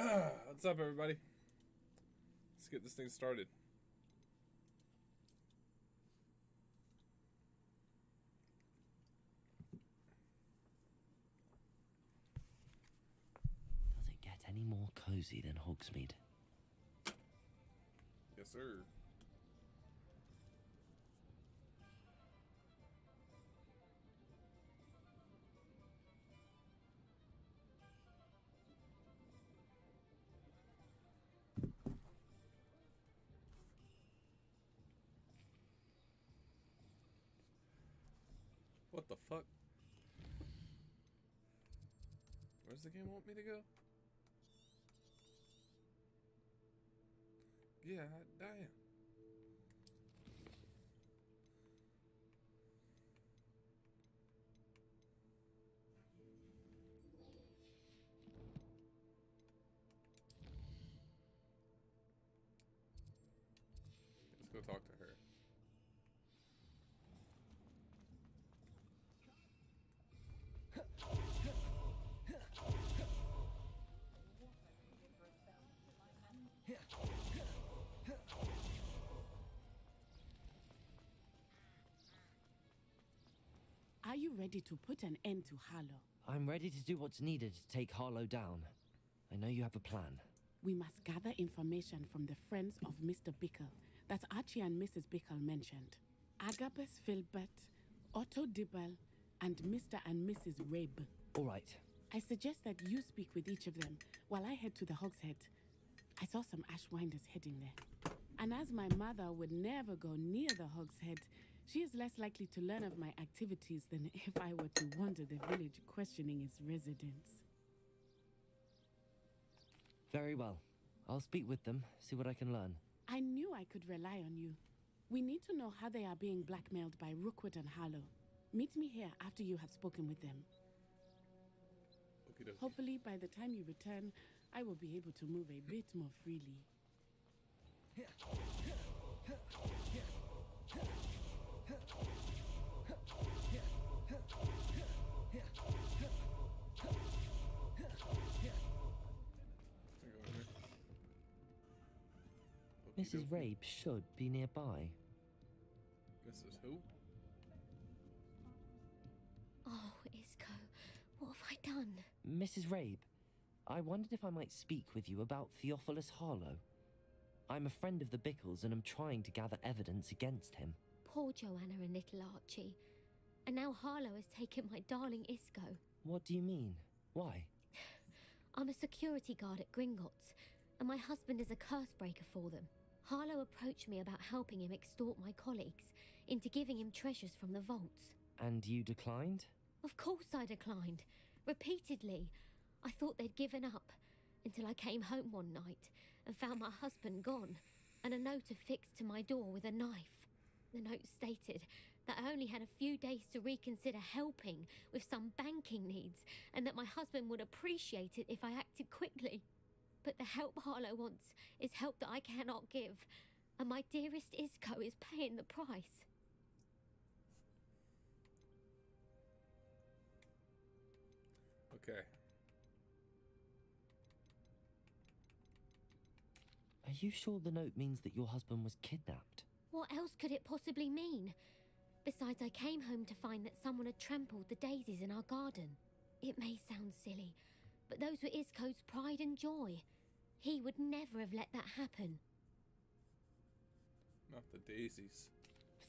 What's up, everybody? Let's get this thing started. Does it get any more cozy than Hogsmeade? Yes, sir. What the fuck? Where's the game want me to go? Yeah, damn. Let's go talk to her. Are you ready to put an end to Harlow? I'm ready to do what's needed to take Harlow down. I know you have a plan. We must gather information from the friends of Mr. Bickle that Archie and Mrs. Bickle mentioned. Agabus Filbert, Otto Dibble, and Mr. and Mrs. Rabe. All right. I suggest that you speak with each of them while I head to the Hogshead. I saw some Ashwinders heading there. And as my mother would never go near the Hogshead, she is less likely to learn of my activities than if I were to wander the village questioning its residents. Very well. I'll speak with them, see what I can learn. I knew I could rely on you. We need to know how they are being blackmailed by Rookwood and Harlow. Meet me here after you have spoken with them. Okey-dokey. Hopefully, by the time you return, I will be able to move a bit more freely. Mrs. Rabe should be nearby. Mrs. Who? Oh, Isco, what have I done? Mrs. Rabe, I wondered if I might speak with you about Theophilus Harlow. I'm a friend of the Bickles and am trying to gather evidence against him. Poor Joanna and little Archie. And now Harlow has taken my darling Isco. What do you mean? Why? I'm a security guard at Gringotts, and my husband is a curse breaker for them. Harlow approached me about helping him extort my colleagues into giving him treasures from the vaults. And you declined? Of course I declined. Repeatedly. I thought they'd given up, until I came home one night and found my husband gone, and a note affixed to my door with a knife. The note stated that I only had a few days to reconsider helping with some banking needs, and that my husband would appreciate it if I acted quickly. But the help Harlow wants is help that I cannot give, and my dearest Isco is paying the price. Okay. Are you sure the note means that your husband was kidnapped? What else could it possibly mean? Besides, I came home to find that someone had trampled the daisies in our garden. It may sound silly, but those were Isco's pride and joy. He would never have let that happen. Not the daisies.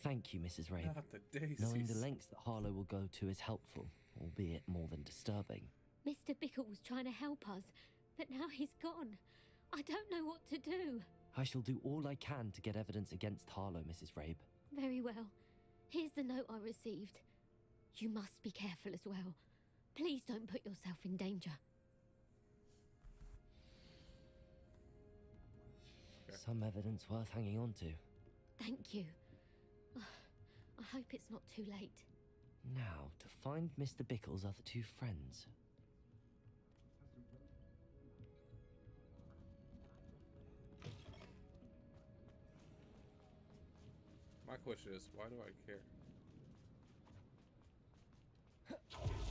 Thank you, Mrs. Rabe. Not the daisies. Knowing the lengths that Harlow will go to is helpful, albeit more than disturbing. Mr. Bickle was trying to help us, but now he's gone. I don't know what to do. I shall do all I can to get evidence against Harlow, Mrs. Rabe. Very well. Here's the note I received. You must be careful as well. Please don't put yourself in danger. Okay. Some evidence worth hanging on to. Thank you. I hope it's not too late. Now, to find Mr. Bickle's other two friends. My question is, why do I care?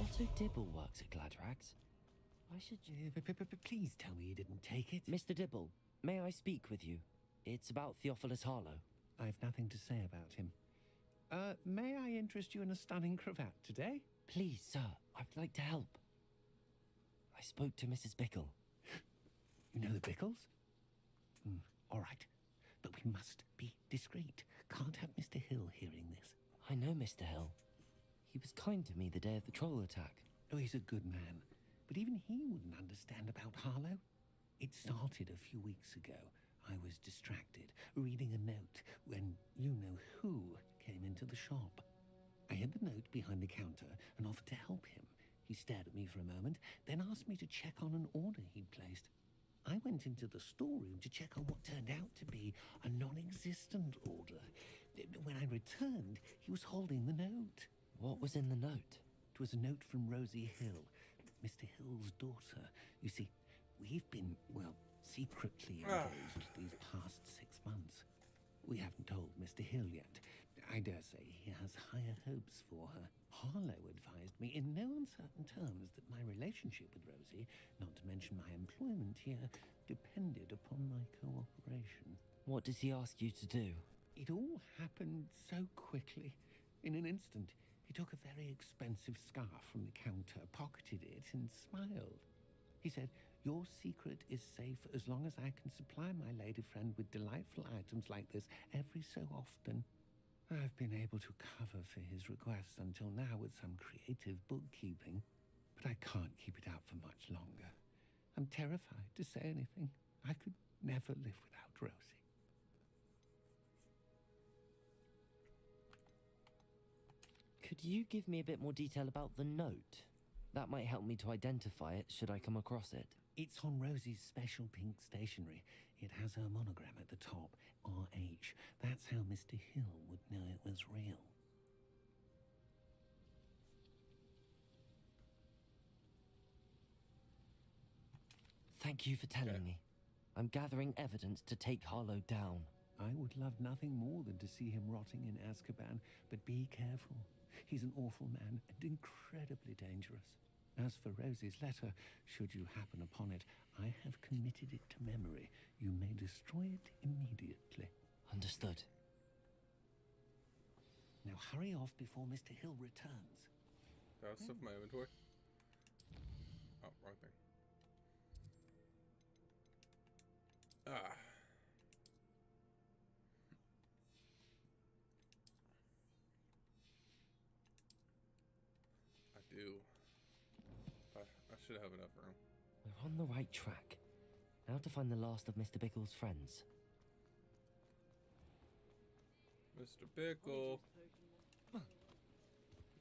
Otto Dibble works at Gladrags. I should... Please tell me you didn't take it. Mr. Dibble, may I speak with you? It's about Theophilus Harlow. I've nothing to say about him. May I interest you in a stunning cravat today? Please, sir, I'd like to help. I spoke to Mrs. Bickle. You know the Bickles? All right. But we must be discreet. Can't have Mr. Hill hearing this. I know Mr. Hill. He was kind to me the day of the troll attack. Oh, he's a good man. But even he wouldn't understand about Harlow. It started a few weeks ago. I was distracted, reading a note, when you-know-who came into the shop. I hid the note behind the counter and offered to help him. He stared at me for a moment, then asked me to check on an order he'd placed. I went into the storeroom to check on what turned out to be a non-existent order. When I returned, he was holding the note. What was in the note? It was a note from Rosie Hill, Mr. Hill's daughter. You see, we've been, well, secretly engaged these past 6 months. We haven't told Mr. Hill yet. I dare say he has higher hopes for her. Harlow advised me in no uncertain terms that my relationship with Rosie, not to mention my employment here, depended upon my cooperation. What does he ask you to do? It all happened so quickly. In an instant, he took a very expensive scarf from the counter, pocketed it, and smiled. He said, "Your secret is safe as long as I can supply my lady friend with delightful items like this every so often." I've been able to cover for his requests until now with some creative bookkeeping, but I can't keep it out for much longer. I'm terrified to say anything. I could never live without Rosie. Could you give me a bit more detail about the note? That might help me to identify it should I come across it. It's on Rosie's special pink stationery. It has her monogram at the top, RH. That's how Mr. Hill would know it was real. Thank you for telling me. I'm gathering evidence to take Harlow down. I would love nothing more than to see him rotting in Azkaban, but be careful. He's an awful man and incredibly dangerous. As for Rosie's letter, should you happen upon it, I have committed it to memory. You may destroy it immediately. Understood. Now hurry off before Mr. Hill returns. Do I have stuff in my inventory? Oh, wrong thing. Ah. I do. I should have enough room. We're on the right track. Now to find the last of Mr. Bickle's friends. Mr. Bickle.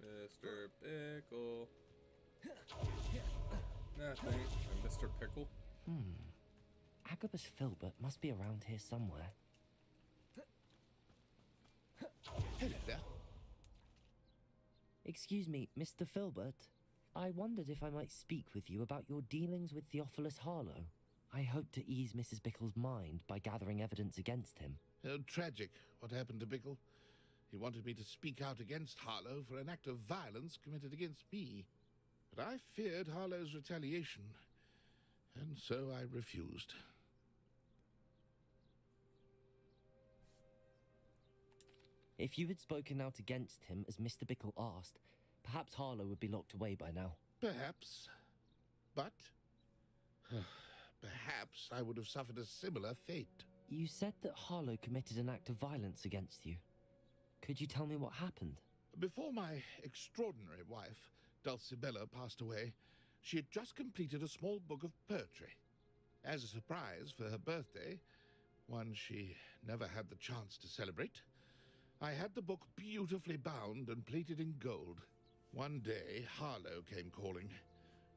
Mr. Bickle. Nothing. And Mr. Pickle. Agabus Filbert must be around here somewhere. Hello there. Excuse me, Mr. Filbert. I wondered if I might speak with you about your dealings with Theophilus Harlow. I hope to ease Mrs. Bickle's mind by gathering evidence against him. Oh, tragic what happened to Bickle. He wanted me to speak out against Harlow for an act of violence committed against me. But I feared Harlow's retaliation, and so I refused. If you had spoken out against him as Mr. Bickle asked, perhaps Harlow would be locked away by now. Perhaps. But perhaps I would have suffered a similar fate. You said that Harlow committed an act of violence against you. Could you tell me what happened? Before my extraordinary wife, Dulcibella, passed away, she had just completed a small book of poetry. As a surprise for her birthday, one she never had the chance to celebrate, I had the book beautifully bound and plated in gold. One day, Harlow came calling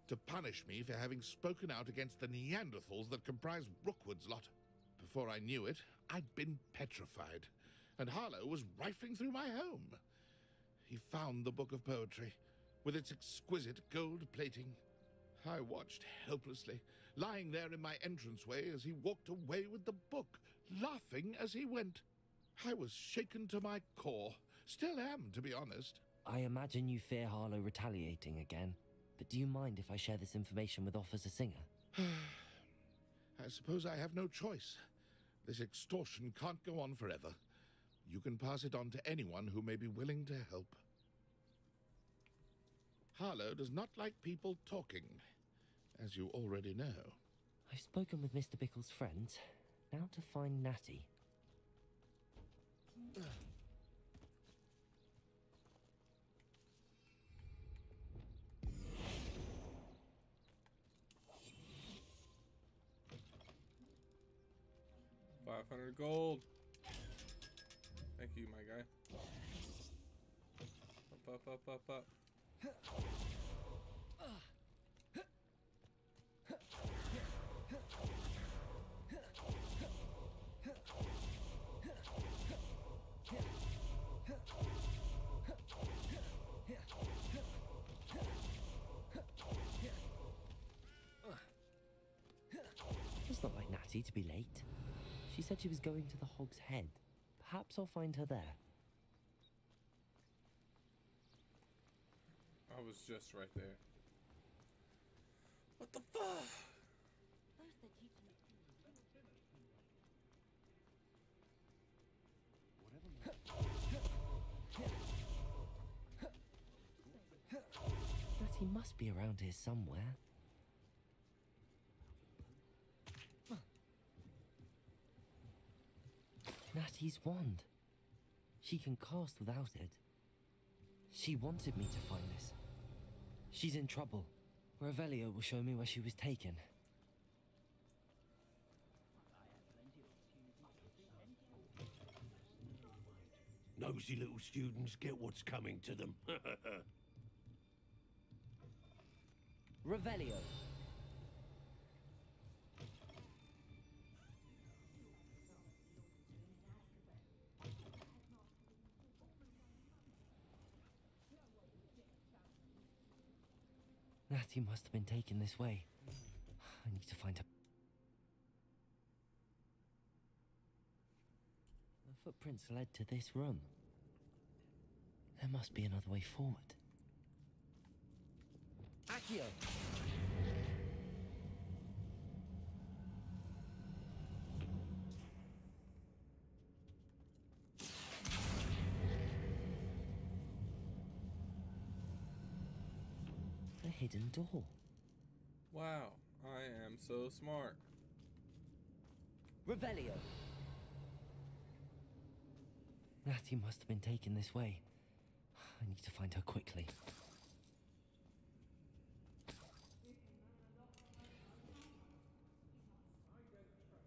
to punish me for having spoken out against the Neanderthals that comprised Rookwood's lot. Before I knew it, I'd been petrified, and Harlow was rifling through my home. He found the book of poetry, with its exquisite gold plating. I watched helplessly, lying there in my entranceway as he walked away with the book, laughing as he went. I was shaken to my core. Still am, to be honest. I imagine you fear Harlow retaliating again. but do you mind if I share this information with Officer Singer? I suppose I have no choice. This extortion can't go on forever. You can pass it on to anyone who may be willing to help. Harlow does not like people talking, as you already know. I've spoken with Mr. Bickle's friends. Now to find Natty. $500 gold. Thank you, my guy. Up. It's not like Natty to be late. She said she was going to the Hog's Head. Perhaps I'll find her there. I was just right there. What the fuck? Natty must be around here somewhere. Natty's wand. She can cast without it. She wanted me to find this. She's in trouble. Revelio will show me where she was taken. Nosy little students get what's coming to them. Revelio. Natty must have been taken this way. I need to find her. The footprints led to this room. There must be another way forward. Accio! A hidden door. Wow, I am so smart. Revelio! Natty must have been taken this way. I need to find her quickly.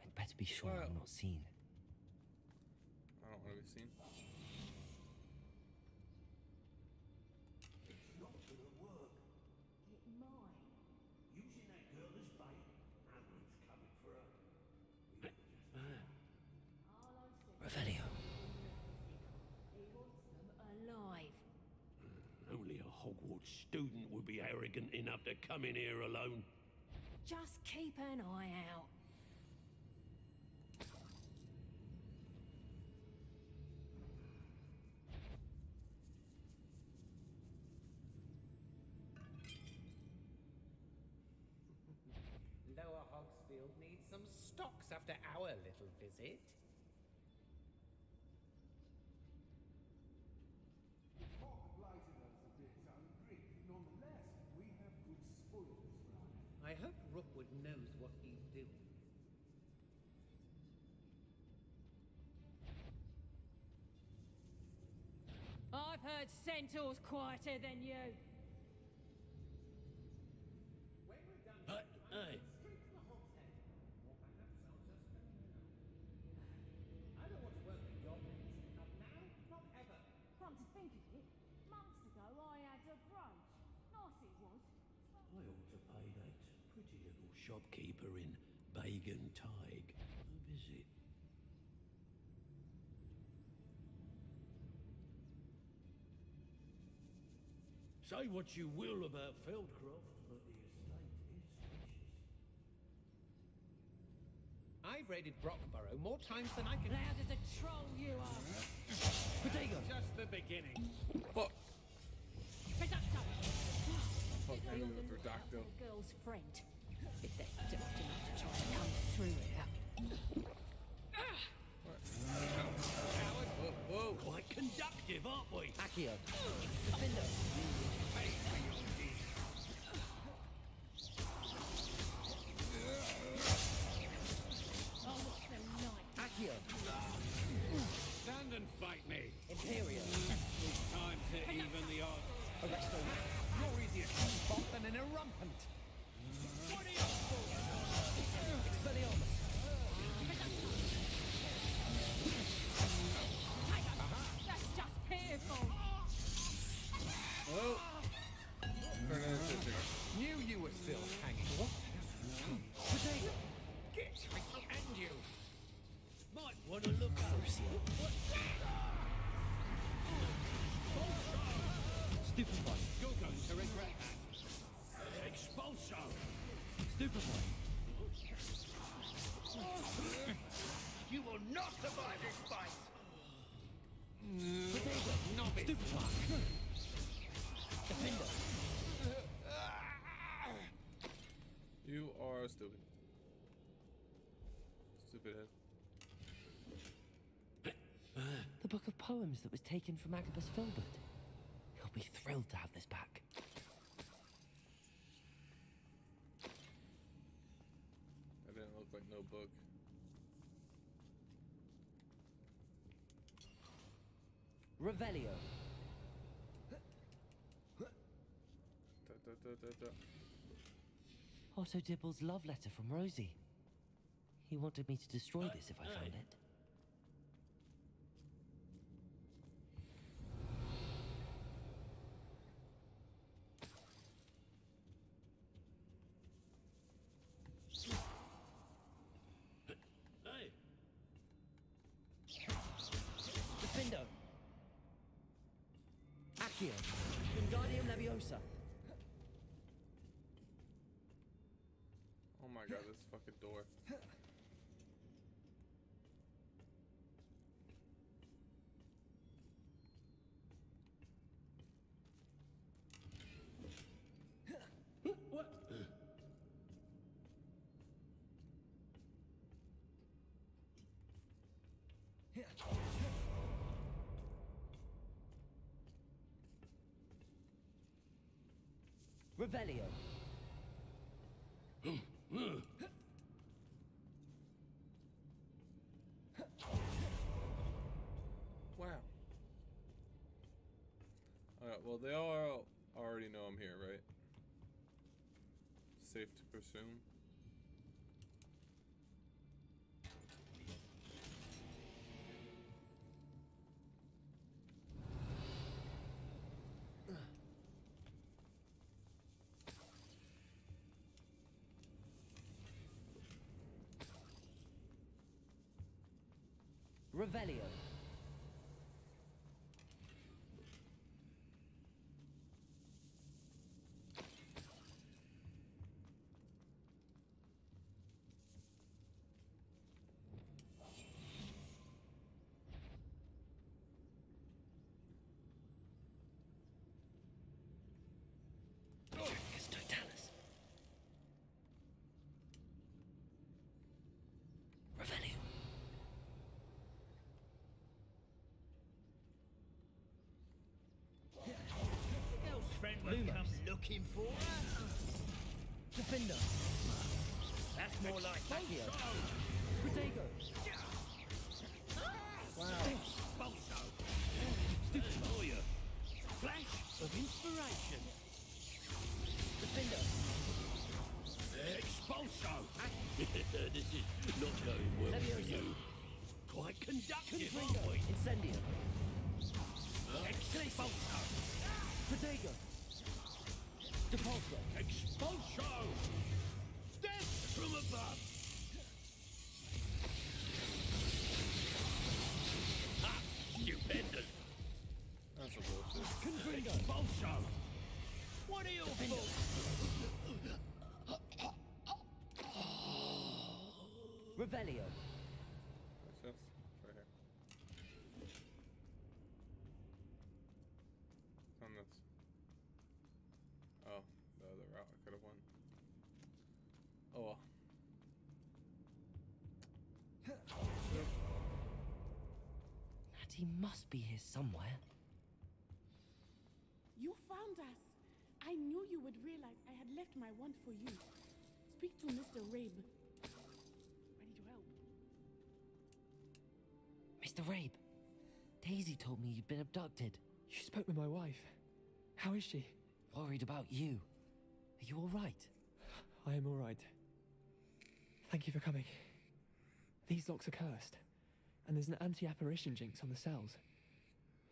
I'd better be sure I'm not seen. I don't want to be seen. It's not gonna work. It might. Using that girl as bait. Aaron's coming for her. Revelio. He wants them alive. Only a Hogwarts student would be arrogant enough to come in here alone. Just keep an eye out. Lower Hogsfield needs some stocks after our little visit. I hope Rookwood knows what he's doing. I've heard Centaur's quieter than you. When we're done, Hey. straight to the Hog's Head. Or perhaps I'll just go I don't want to work with goblins. Not now, not ever. Come to think of it, months ago I had a brunch. Nice it was. I ought to pay that pretty little shopkeeper in Bagan Tig a visit. Say what you will about Feldcroft, but the estate is spacious. I've raided Brockborough more times than I can. Loud as a troll you are. Potato! Just the beginning. Fuck. Reducto. Fuck. Be on the for lookout Doctor. for the girl's friend. If they're daft enough to try to come through here. Whoa, whoa. Quite conductive, aren't we? Accio. Defender. Oh, what's them like? Accio. Stand and fight me. Imperial. It's time to even the odds. Arresto. You're easier to spot than an irrumpant. What are you for? Expelliarmus. That's just pitiful. Oh. Turn it into a chicken. Knew you were still hanging. What? Potato. Get and you. Might want to look up. Stupefy. You're going to regret that. Expulso. Stupefy. You will not survive this fight. Potato. Novice. Stupefy. Defender. You are stupid. Stupid head. The book of poems that was taken from Agabus Filbert. He'll be thrilled to have this back. That didn't look like no book. Revelio. Da. Otto Dibble's love letter from Rosie. He wanted me to destroy this if I found it. Hey, Defendo. Accio. Wingardium Leviosa. Oh my god, this fucking door. Revelio. Wow. Alright, well they all already know I'm here, right? Safe to presume. Revelio. Dracus Totalis. Revelio. girl's friend won't Lumos. come looking for her. Defender. That's more like Accio. Expulso. Protego. Wow. Expulso. Lawyer. Flash of inspiration. Defender. Expulso. This is not going well for Leviosa. you. Quite conductive, Confringo. aren't we? Incendio. Expulso. Protego. Depulso. Expulso. Death from above. Ha! Stupendous. That's a bullshit. Confringo. Expulso. What are you for? Revelio. That's just right here. On this. Oh, the other Natty must be here somewhere. You found us. I knew you would realize I had left my wand for you. Speak to Mr. Rabe. Ready to help? Mr. Rabe, Daisy told me you'd been abducted. You spoke with my wife. How is she? Worried about you. Are you all right? I am all right. Thank you for coming. These locks are cursed, and there's an anti-apparition jinx on the cells.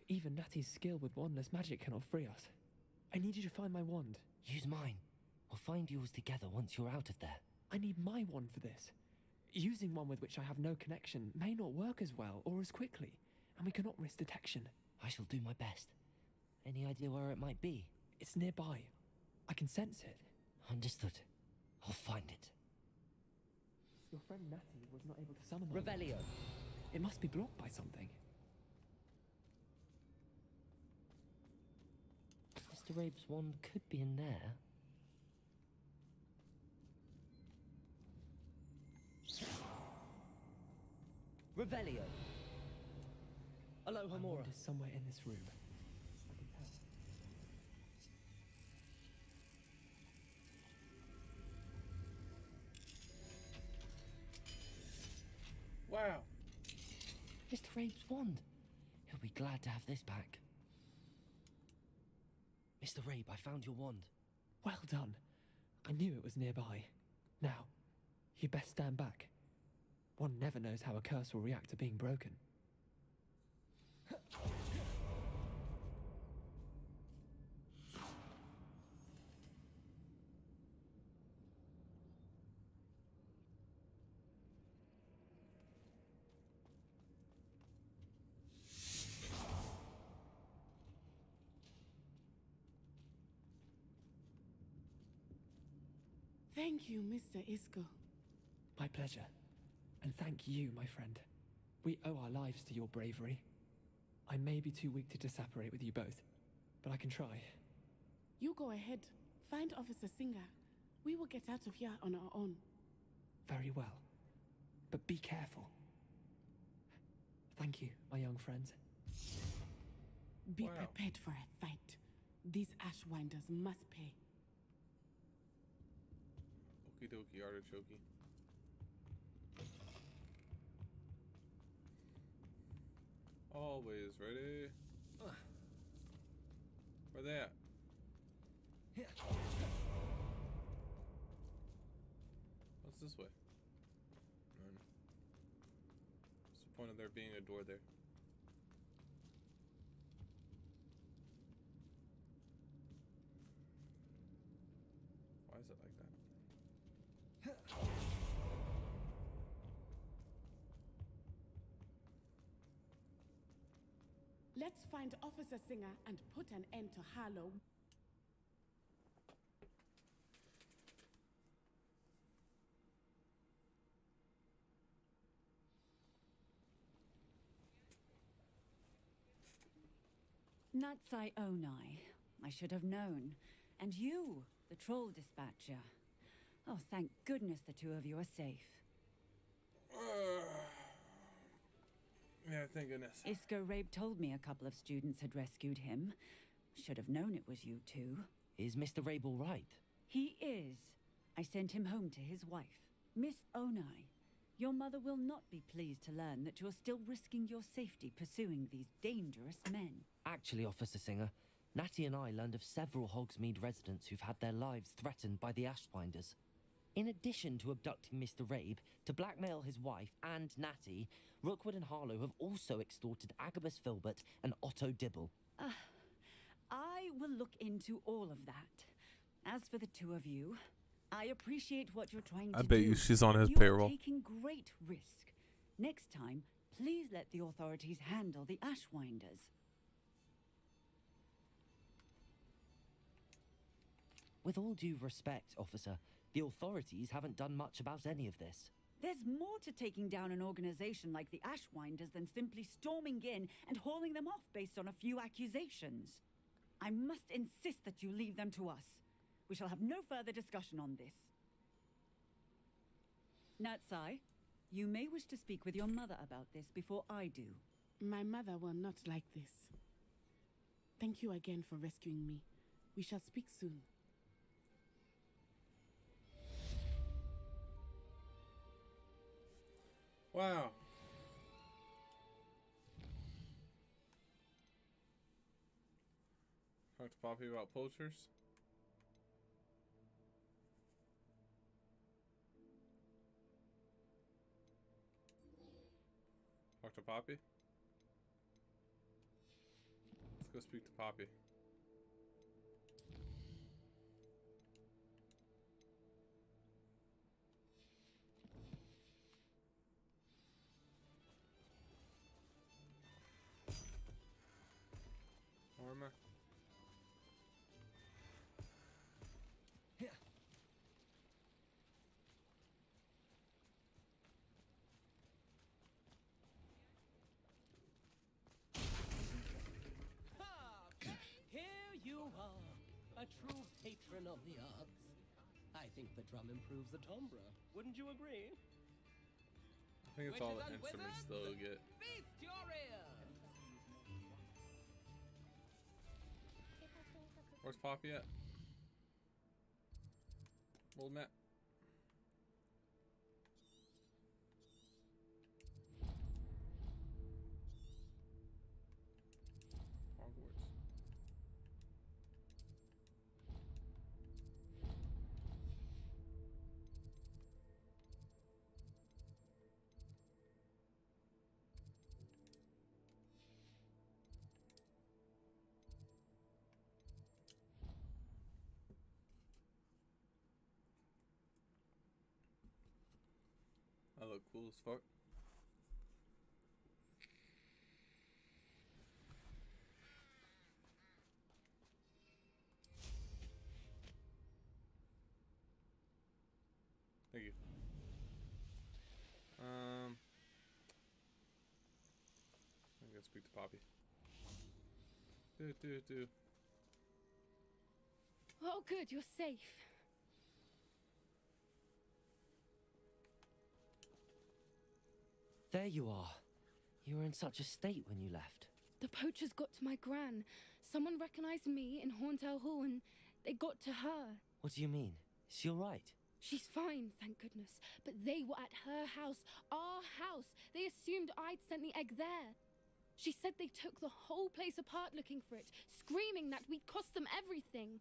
Even Natty's skill with wandless magic cannot free us. I need you to find my wand. Use mine. We'll find yours together once you're out of there. I need my wand for this. Using one with which I have no connection may not work as well or as quickly, and we cannot risk detection. I shall do my best. Any idea where it might be? It's nearby. I can sense it. Understood. I'll find it. Your friend Natty was not able to summon my Revelio. It must be blocked by something. Mr. Rabe's wand could be in there. Revelio. Aloha My Mora. wand is somewhere in this room. I can tell. Wow. Mr. Rabe's wand. He'll be glad to have this back. Mr. Rabe, I found your wand. Well done. I knew it was nearby. Now, you best stand back. One never knows how a curse will react to being broken. Thank you, Mr. Isco. My pleasure. And thank you, my friend. We owe our lives to your bravery. I may be too weak to disapparate with you both, but I can try. You go ahead. Find Officer Singer. We will get out of here on our own. Very well. But be careful. Thank you, my young friends. Be Wow. prepared for a fight. These Ashwinders must pay. Okie dokie, artichoke. Always ready. Where they at? What's this way? None. What's the point of there being a door there? Why is it like that? Let's find Officer Singer and put an end to Harlow. Natsai Onai. I should have known. And you, the troll dispatcher. Oh, thank goodness the two of you are safe. Yeah, thank goodness. Isco Rabe told me a couple of students had rescued him. Should have known it was you two. Is Mr. Rabe all right? He is. I sent him home to his wife. Miss Onai, your mother will not be pleased to learn that you're still risking your safety pursuing these dangerous men. Actually, Officer Singer, Natty and I learned of several Hogsmeade residents who've had their lives threatened by the Ashwinders. In addition to abducting Mr. Rabe, to blackmail his wife and Natty, Rookwood and Harlow have also extorted Agabus Filbert and Otto Dibble. I will look into all of that. As for the two of you, I appreciate what you're trying to do. I bet you she's on his you payroll. are taking great risk. Next time, please let the authorities handle the Ashwinders. With all due respect, officer, the authorities haven't done much about any of this. There's more to taking down an organization like the Ashwinders than simply storming in and hauling them off based on a few accusations. I must insist that you leave them to us. We shall have no further discussion on this. Natsai, you may wish to speak with your mother about this before I do. My mother will not like this. Thank you again for rescuing me. We shall speak soon. Wow. Talk to Poppy about poachers. Talk to Poppy. Let's go speak to Poppy. Armor. Here you are, a true patron of the arts. I think the drum improves the timbre. Wouldn't you agree? I think it's all the instruments they'll get. Feast your ears! Where's Poppy at? Old Matt. Hogwarts. I look cool as fuck. Thank you. I'm gonna speak to Poppy. Do. Oh, good, you're safe. There you are. You were in such a state when you left. The poachers got to my gran. Someone recognized me in Horntail Hall and they got to her. What do you mean? Is she alright? She's fine, thank goodness. But they were at her house, our house. They assumed I'd sent the egg there. She said they took the whole place apart looking for it, screaming that we'd cost them everything.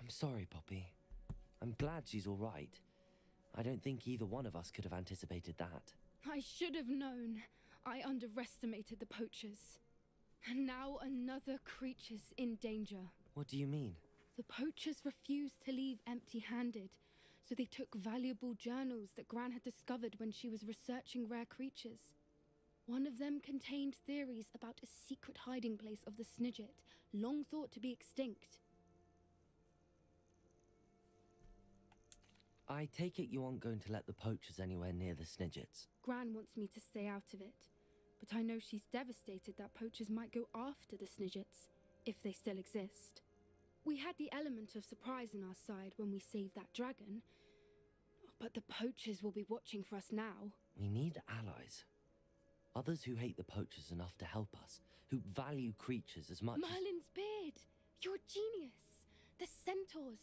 I'm sorry, Poppy. I'm glad she's alright. I don't think either one of us could have anticipated that. I should have known. I underestimated the poachers. And now another creature's in danger. What do you mean? The poachers refused to leave empty-handed, so they took valuable journals that Gran had discovered when she was researching rare creatures. One of them contained theories about a secret hiding place of the Snidget, long thought to be extinct. I take it you aren't going to let the poachers anywhere near the Snidgets. Gran wants me to stay out of it, but I know she's devastated that poachers might go after the Snidgets, if they still exist. We had the element of surprise on our side when we saved that dragon, but the poachers will be watching for us now. We need allies. Others who hate the poachers enough to help us, who value creatures as much Merlin's beard! You're a genius! The centaurs!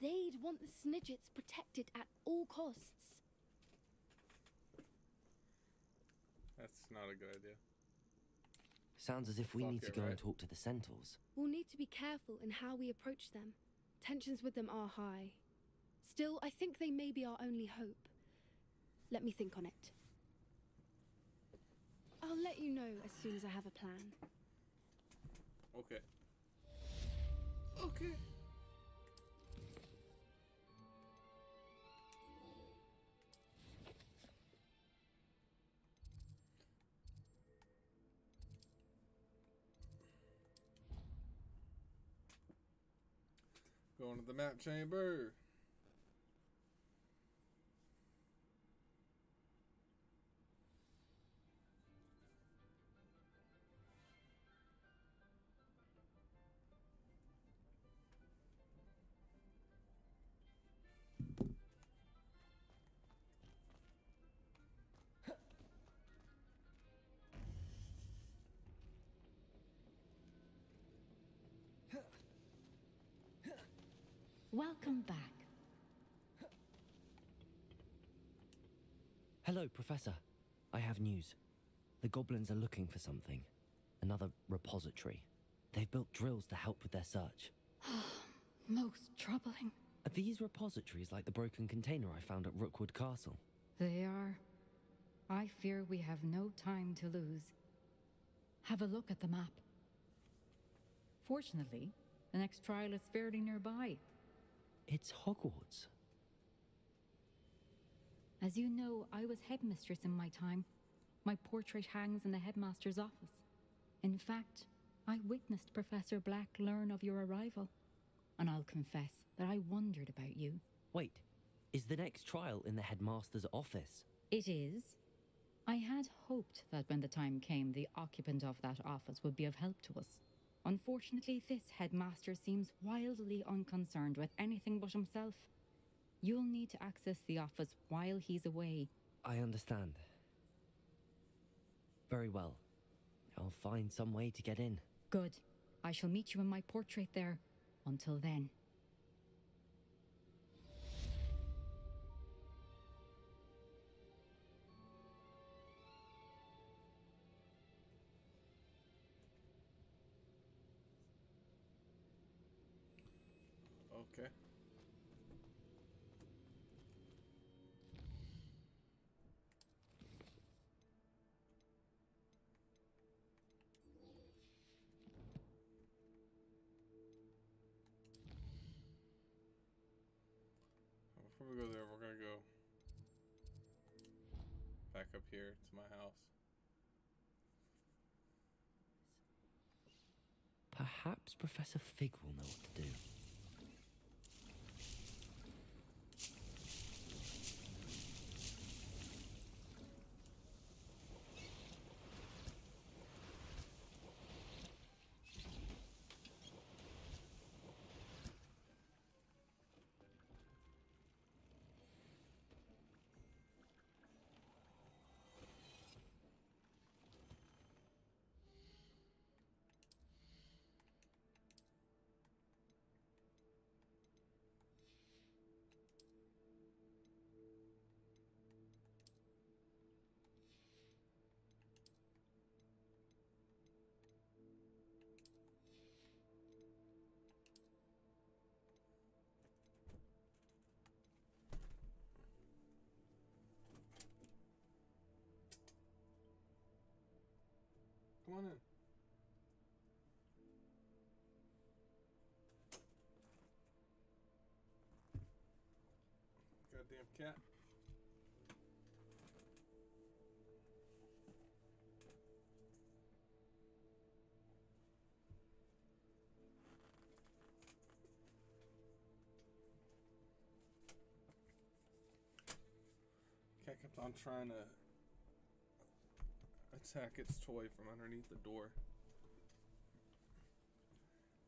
They'd want the Snidgets protected at all costs. That's not a good idea. Sounds as if we Fuck need to it, go and right? talk to the centaurs. We'll need to be careful in how we approach them. Tensions with them are high. Still, I think they may be our only hope. Let me think on it. I'll let you know as soon as I have a plan. Okay. Okay. Going to the map chamber. Welcome back. Hello, Professor. I have news. The goblins are looking for something. Another repository. They've built drills to help with their search. Most troubling. Are these repositories like the broken container I found at Rookwood Castle? They are. I fear we have no time to lose. Have a look at the map. Fortunately, the next trial is fairly nearby. It's Hogwarts. As you know, I was headmistress in my time. My portrait hangs in the headmaster's office. In fact, I witnessed Professor Black learn of your arrival. And I'll confess that I wondered about you. Wait, is the next trial in the headmaster's office? It is. I had hoped that when the time came, the occupant of that office would be of help to us. Unfortunately, this headmaster seems wildly unconcerned with anything but himself. You'll need to access the office while he's away. I understand. Very well. I'll find some way to get in. Good. I shall meet you in my portrait there. Until then. Okay. Before we go there, we're gonna go back up here to my house. Perhaps Professor Fig will know what to do. Come on in. Goddamn cat. Cat kept on trying to attack its toy from underneath the door.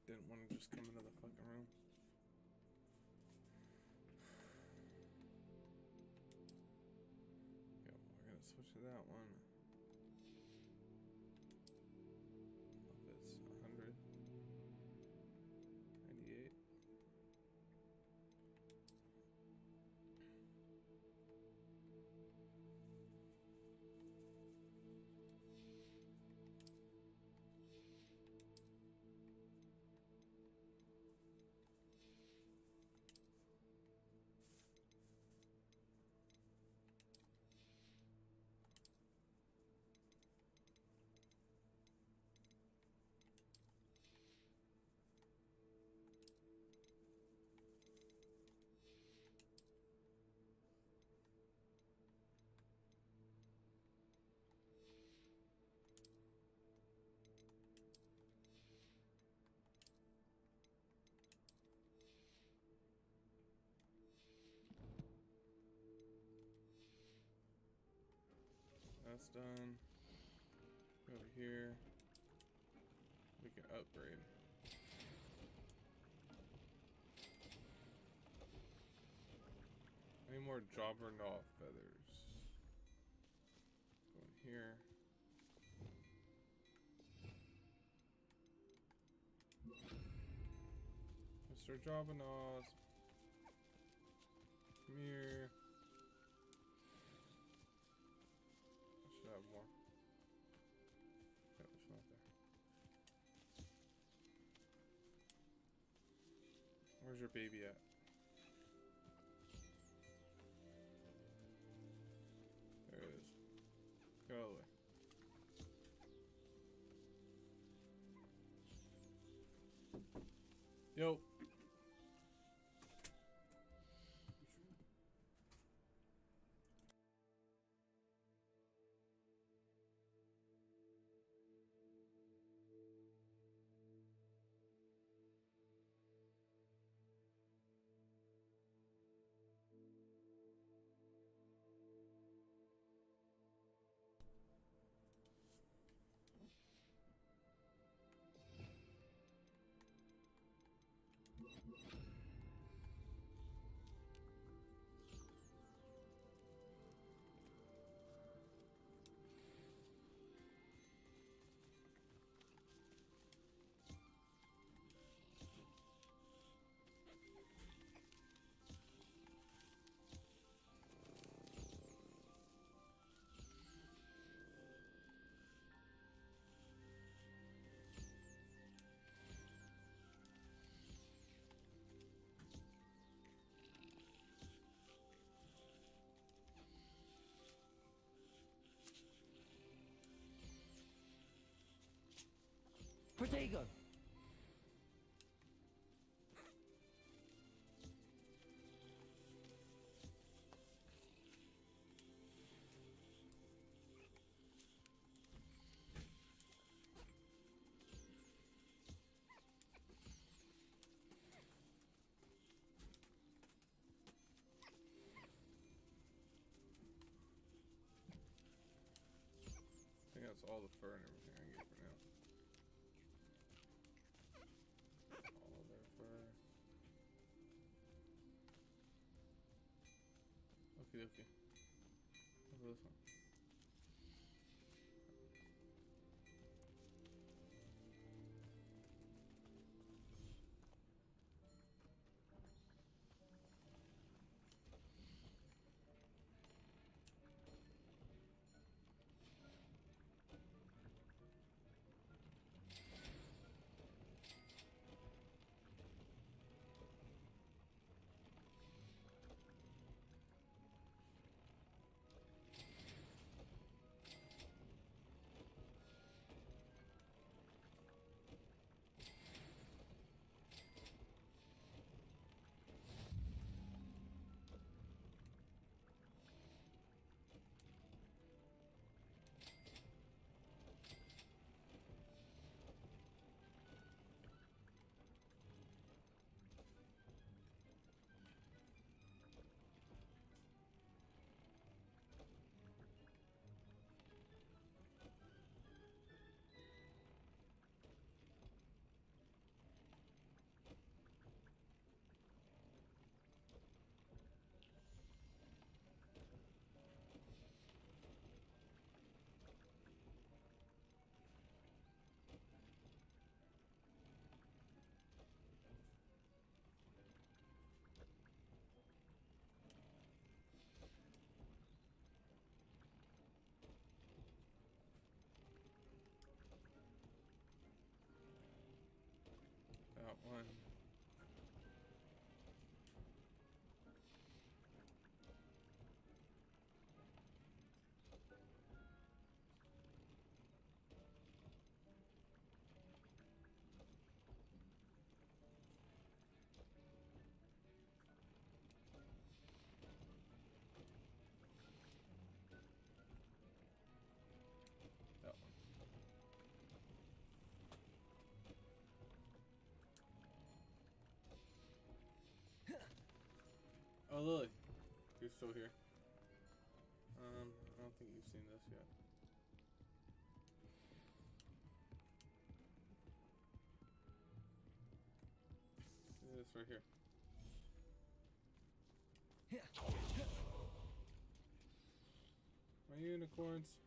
Didn't want to just come into the fucking room. Yeah, we're gonna switch to that one. Office 100. 98. That's done. Go over here. We can upgrade. Any more jobber gnaw feathers? Go in here. Mr. Jobbernaws. your baby at? There it is. Go away. Yo. Protego! I think that's all the fur and everything I get for now. All their fur. Okay, okay. Look at this one. That one. That one. Oh, Lily, you're still here. I don't think you've seen this yet. This right here. My unicorns.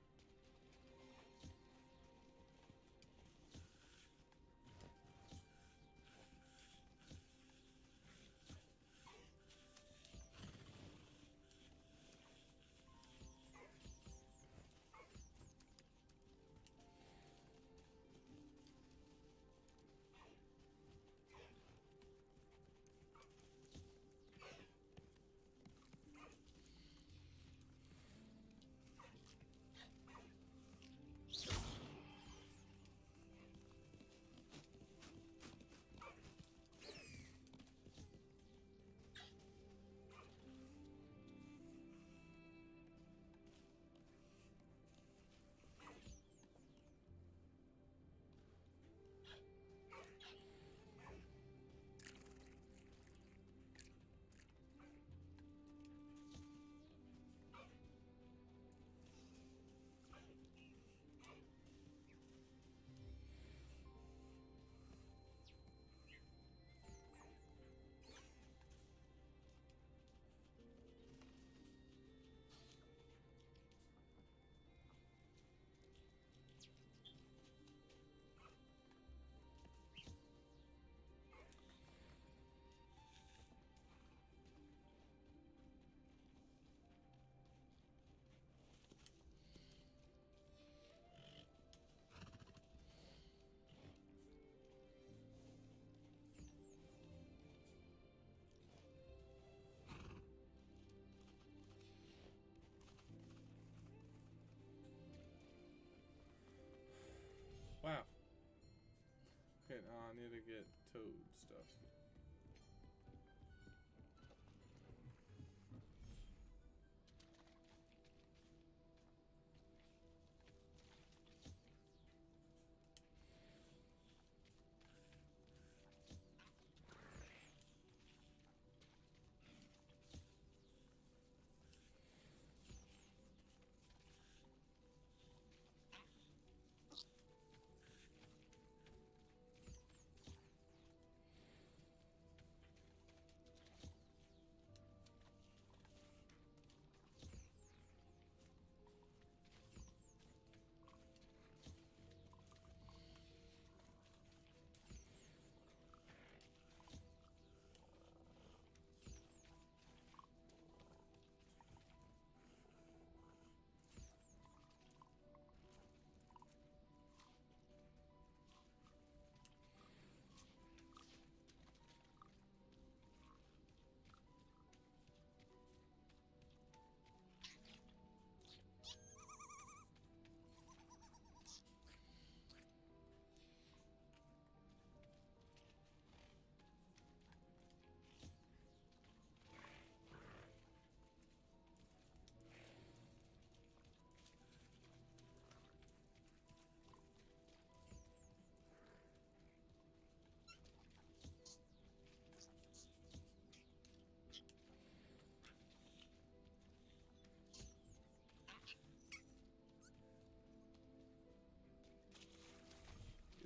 toad stuff.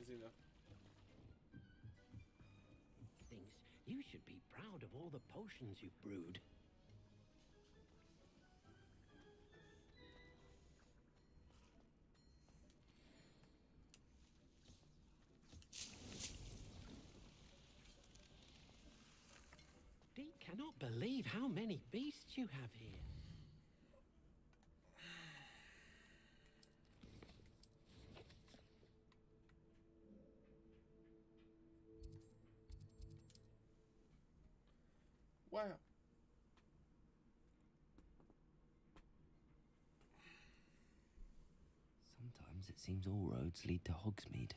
Easy enough. Thinks you should be proud of all the potions you've brewed. Dee cannot believe how many beasts you have here. Wow. Sometimes it seems all roads lead to Hogsmeade.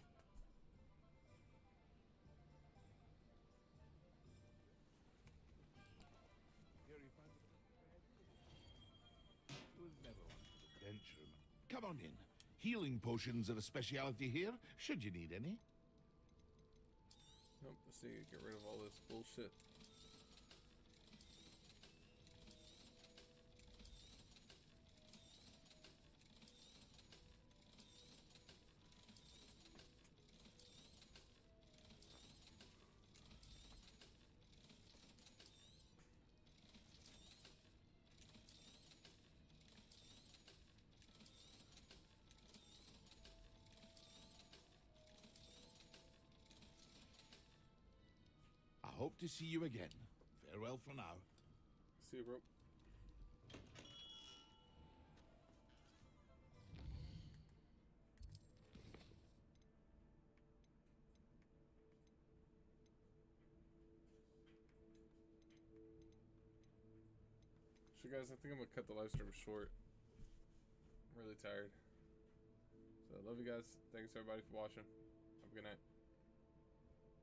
Come on in. Healing potions are a speciality here, should you need any. Nope, let's see, get rid of all this bullshit. I hope to see you again. Farewell for now. See you, bro. So guys, I think I'm gonna cut the live stream short. I'm really tired. So I love you guys. Thanks everybody for watching. Have a good night.